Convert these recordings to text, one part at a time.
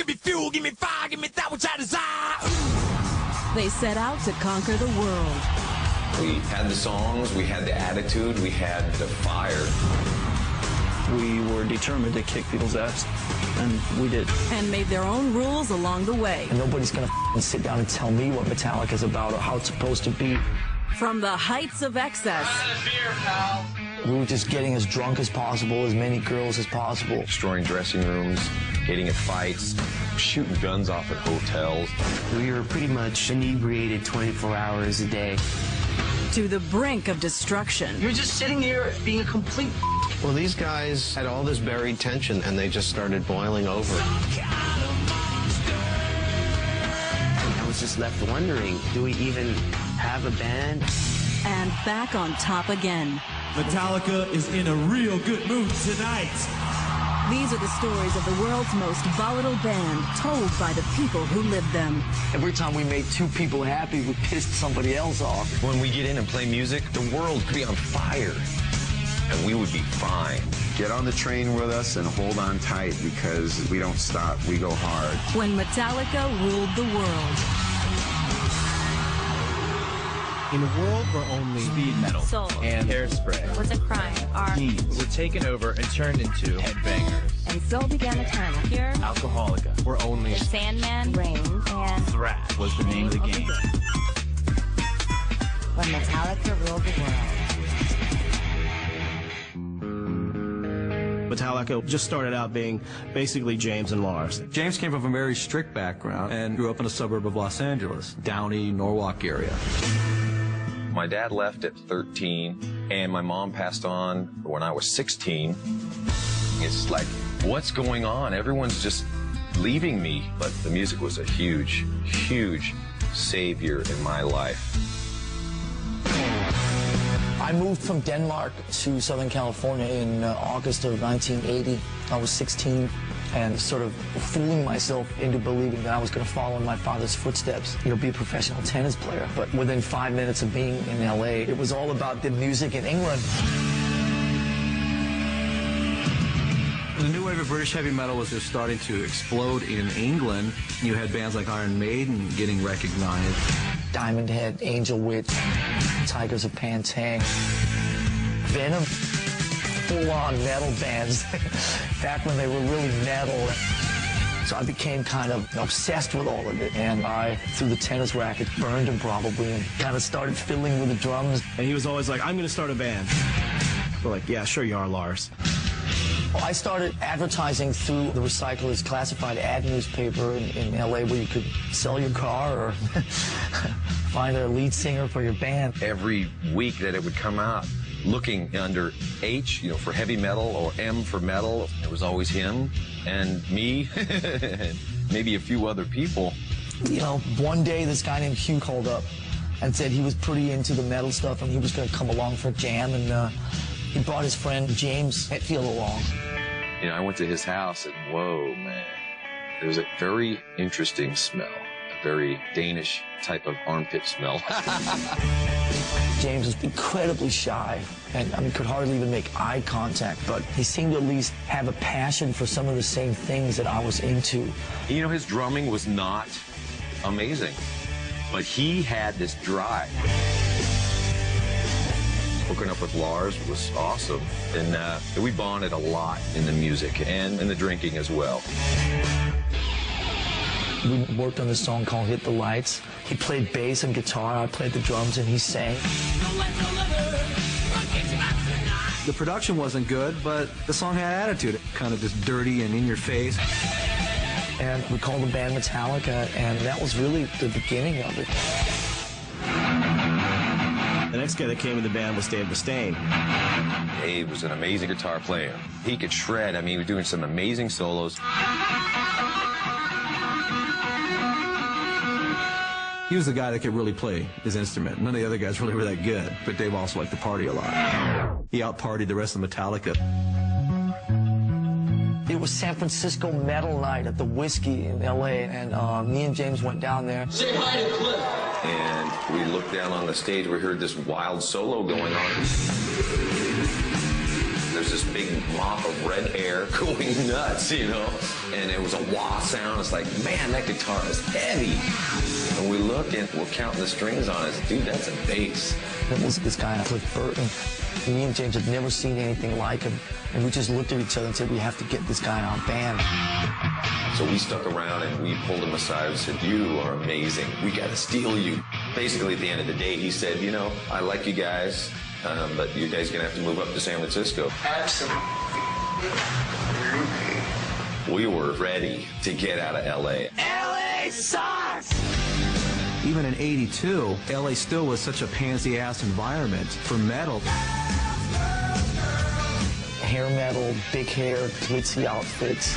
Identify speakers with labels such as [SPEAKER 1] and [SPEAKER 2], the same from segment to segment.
[SPEAKER 1] Give me fuel, give me fire, give me that which I desire.
[SPEAKER 2] They set out to conquer the world.
[SPEAKER 3] We had the songs, we had the attitude, we had the fire.
[SPEAKER 4] We were determined to kick people's ass, and we did.
[SPEAKER 2] And made their own rules along the way.
[SPEAKER 4] And nobody's gonna sit down and tell me what Metallica's about or how it's supposed to be.
[SPEAKER 2] From the heights of excess.
[SPEAKER 5] Beer, pal.
[SPEAKER 4] We were just getting as drunk as possible, as many girls as possible.
[SPEAKER 3] Destroying dressing rooms, getting in fights, shooting guns off at hotels.
[SPEAKER 6] We were pretty much inebriated 24 hours a day.
[SPEAKER 2] To the brink of destruction.
[SPEAKER 6] You're just sitting here being a complete.
[SPEAKER 7] Well, these guys had all this buried tension, and they just started boiling over.
[SPEAKER 6] I was just left wondering, do we even have a band?
[SPEAKER 2] And back on top again.
[SPEAKER 1] Metallica is in a real good mood tonight.
[SPEAKER 2] These are the stories of the world's most volatile band, told by the people who lived them.
[SPEAKER 4] Every time we made two people happy, we pissed somebody else off.
[SPEAKER 3] When we get in and play music, the world could be on fire, and we would be fine.
[SPEAKER 8] Get on the train with us and hold on tight, because we don't stop, we go hard.
[SPEAKER 2] When Metallica ruled the world.
[SPEAKER 9] In a world where only speed metal
[SPEAKER 10] soul
[SPEAKER 9] and hairspray
[SPEAKER 10] was a crime, our
[SPEAKER 9] deeds were taken over and turned into headbangers,
[SPEAKER 10] and so began a time of pure
[SPEAKER 9] Alcoholica, where only
[SPEAKER 10] the Sandman reigned, and
[SPEAKER 9] thrash was the name of the game.
[SPEAKER 10] When Metallica ruled the world.
[SPEAKER 9] Metallica just started out being basically James and Lars.
[SPEAKER 11] James came from a very strict background and grew up in a suburb of Los Angeles, Downey, Norwalk area.
[SPEAKER 3] My dad left at 13, and my mom passed on when I was 16. It's like, what's going on? Everyone's just leaving me. But the music was a huge, huge savior in my life.
[SPEAKER 4] I moved from Denmark to Southern California in August of 1980. I was 16 and sort of fooling myself into believing that I was going to follow in my father's footsteps, be a professional tennis player. But within 5 minutes of being in LA, it was all about the music in England.
[SPEAKER 11] The new wave of British heavy metal was just starting to explode in England. You had bands like Iron Maiden getting recognized.
[SPEAKER 4] Diamond Head, Angel Witch, Tigers of Pantang, Venom, full-on metal bands back when they were really metal. So I became kind of obsessed with all of it, and I threw the tennis racket, burned him probably, and kind of started fiddling with the drums.
[SPEAKER 9] And he was always like, I'm going to start a band. We're like, yeah, sure you are, Lars.
[SPEAKER 4] I started advertising through the Recyclers classified ad newspaper in LA, where you could sell your car or find a lead singer for your band.
[SPEAKER 3] Every week that it would come out, looking under H, for heavy metal, or M for metal, it was always him and me, and maybe a few other people.
[SPEAKER 4] One day this guy named Hugh called up and said he was pretty into the metal stuff and he was going to come along for a jam, and he brought his friend James Hetfield along.
[SPEAKER 3] I went to his house and whoa, man, there was a very interesting smell, a very Danish type of armpit smell.
[SPEAKER 4] James was incredibly shy and could hardly even make eye contact, but he seemed to at least have a passion for some of the same things that I was into.
[SPEAKER 3] His drumming was not amazing, but he had this drive. Hooking up with Lars was awesome, and we bonded a lot in the music and in the drinking as well.
[SPEAKER 4] We worked on this song called Hit the Lights. He played bass and guitar, I played the drums, and he sang.
[SPEAKER 11] The production wasn't good, but the song had attitude, kind of just dirty and in your face.
[SPEAKER 4] And we called the band Metallica, and that was really the beginning of it.
[SPEAKER 9] The next guy that came in the band was Dave Mustaine.
[SPEAKER 3] Dave was an amazing guitar player. He could shred. He was doing some amazing solos.
[SPEAKER 11] He was the guy that could really play his instrument. None of the other guys really were that good, but Dave also liked to party a lot. He out-partied the rest of Metallica.
[SPEAKER 4] It was San Francisco metal night at the Whiskey in L.A., and me and James went down there.
[SPEAKER 5] Say hi to Cliff.
[SPEAKER 3] And we looked down on the stage, we heard this wild solo going on. There's this big mop of red hair going nuts, you know? And it was a wah sound. It's like, man, that guitar is heavy. And we look and we're counting the strings on it. Dude, that's a bass.
[SPEAKER 4] It was this guy, Cliff Burton. Me and James had never seen anything like him. And we just looked at each other and said, we have to get this guy in our band.
[SPEAKER 3] So we stuck around and we pulled him aside and said, you are amazing. We got to steal you. Basically, at the end of the day, he said, you know, I like you guys, but you guys are going to have to move up to San Francisco.
[SPEAKER 5] Absolutely.
[SPEAKER 3] We were ready to get out of L.A.
[SPEAKER 5] LA sucks!
[SPEAKER 11] Even in '82, LA still was such a pansy-ass environment for metal.
[SPEAKER 4] Hair metal, big hair, glitzy outfits.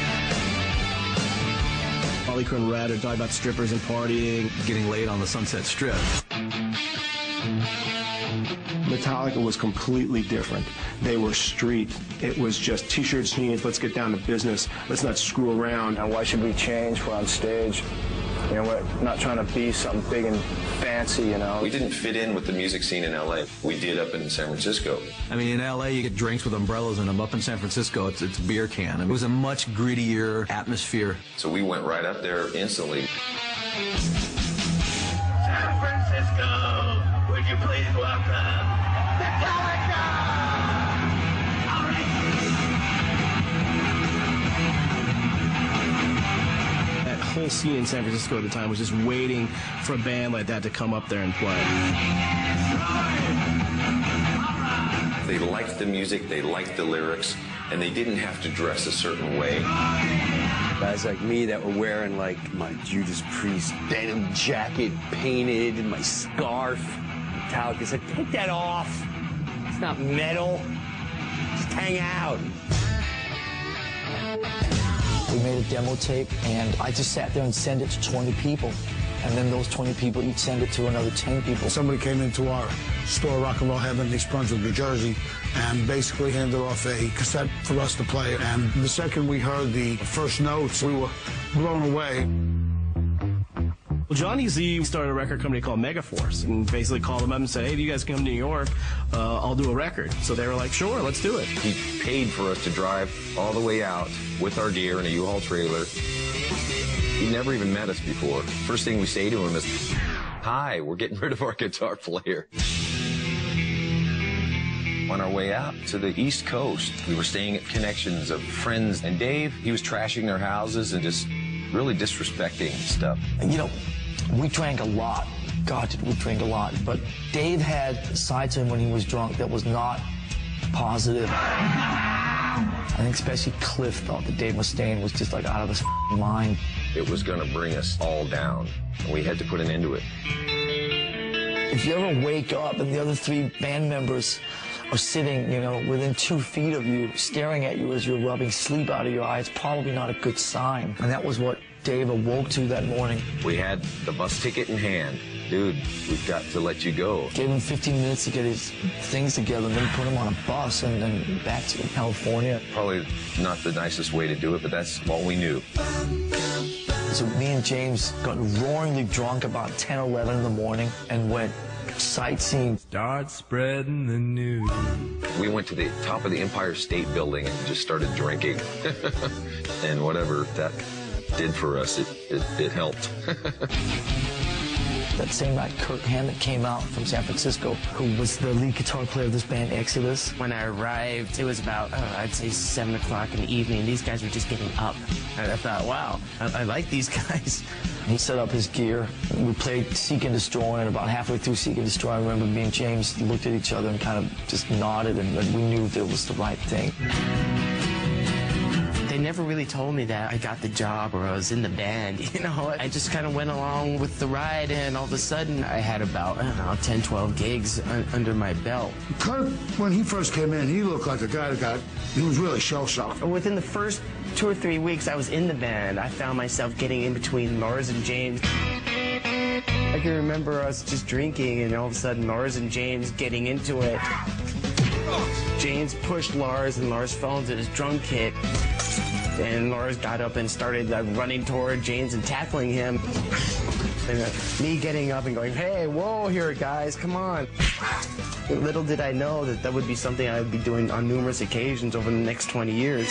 [SPEAKER 9] Metallica and Red are talking about strippers and partying.
[SPEAKER 11] Getting laid on the Sunset Strip.
[SPEAKER 12] Metallica was completely different. They were street. It was just t-shirts, jeans, let's get down to business. Let's not screw around.
[SPEAKER 13] And why should we change? We're on stage. You know, we're not trying to be something big and fancy, you know.
[SPEAKER 3] We didn't fit in with the music scene in L.A. We did up in San Francisco.
[SPEAKER 11] I mean, in L.A., you get drinks with umbrellas in them. Up in San Francisco, it's a beer can. I mean, it was a much grittier atmosphere.
[SPEAKER 3] So we went right up there instantly.
[SPEAKER 5] San Francisco, would you please welcome Metallica! All right.
[SPEAKER 9] That whole scene in San Francisco at the time was just waiting for a band like that to come up there and play.
[SPEAKER 3] They liked the music, they liked the lyrics, and they didn't have to dress a certain way.
[SPEAKER 6] Guys like me that were wearing like my Judas Priest denim jacket painted and my scarf. Metallica said, take that off. It's not metal. Just hang out.
[SPEAKER 4] We made a demo tape, and I just sat there and sent it to 20 people. And then those 20 people each send it to another 10 people.
[SPEAKER 14] Somebody came into our store, Rock and Roll Heaven, in East Brunswick, New Jersey, and basically handed off a cassette for us to play. And the second we heard the first notes, we were blown away.
[SPEAKER 9] Well, Johnny Z started a record company called Megaforce and basically called them up and said, hey, if you guys come to New York, I'll do a record. So they were like, sure, let's do it.
[SPEAKER 3] He paid for us to drive all the way out with our gear in a U-Haul trailer. He never even met us before. First thing we say to him is, hi, we're getting rid of our guitar player. On our way out to the East Coast, we were staying at connections of friends, and Dave, he was trashing their houses and just really disrespecting stuff.
[SPEAKER 4] You know, we drank a lot. God, did we drink a lot. But Dave had sides to him when he was drunk that was not positive. I think especially Cliff thought that Dave Mustaine was just like out of his mind.
[SPEAKER 3] It was going to bring us all down, and we had to put an end to it.
[SPEAKER 4] If you ever wake up and the other 3 band members are sitting, you know, within 2 feet of you, staring at you as you're rubbing sleep out of your eyes, probably not a good sign. And that was what Dave awoke to that morning.
[SPEAKER 3] We had the bus ticket in hand. Dude, we've got to let you go.
[SPEAKER 4] Gave him 15 minutes to get his things together, and then put him on a bus and then back to California.
[SPEAKER 3] Probably not the nicest way to do it, but that's all we knew.
[SPEAKER 4] So me and James got roaringly drunk about 10 or 11 in the morning and went sightseeing.
[SPEAKER 1] Start spreading the news.
[SPEAKER 3] We went to the top of the Empire State Building and just started drinking. And whatever that did for us, it helped.
[SPEAKER 4] That same night, Kirk Hammett came out from San Francisco, who was the lead guitar player of this band, Exodus.
[SPEAKER 6] When I arrived, it was about, I'd say 7 o'clock in the evening. These guys were just getting up. And I thought, wow, I like these guys.
[SPEAKER 4] He set up his gear. We played Seek and Destroy, and about halfway through Seek and Destroy, I remember me and James looked at each other and kind of just nodded, and we knew that it was the right thing.
[SPEAKER 6] They never really told me that I got the job or I was in the band, you know. I just kind of went along with the ride, and all of a sudden I had about, I don't know, 10, 12 gigs under my belt.
[SPEAKER 14] Kirk, when he first came in, he looked like a guy he was really shell-shocked.
[SPEAKER 6] Within the first 2 or 3 weeks I was in the band, I found myself getting in between Lars and James. I can remember us just drinking, and all of a sudden Lars and James getting into it. James pushed Lars, and Lars fell into his drum kit. And Lars got up and started running toward James and tackling him. And me getting up and going, hey, whoa here, guys, come on. Little did I know that that would be something I would be doing on numerous occasions over the next 20 years.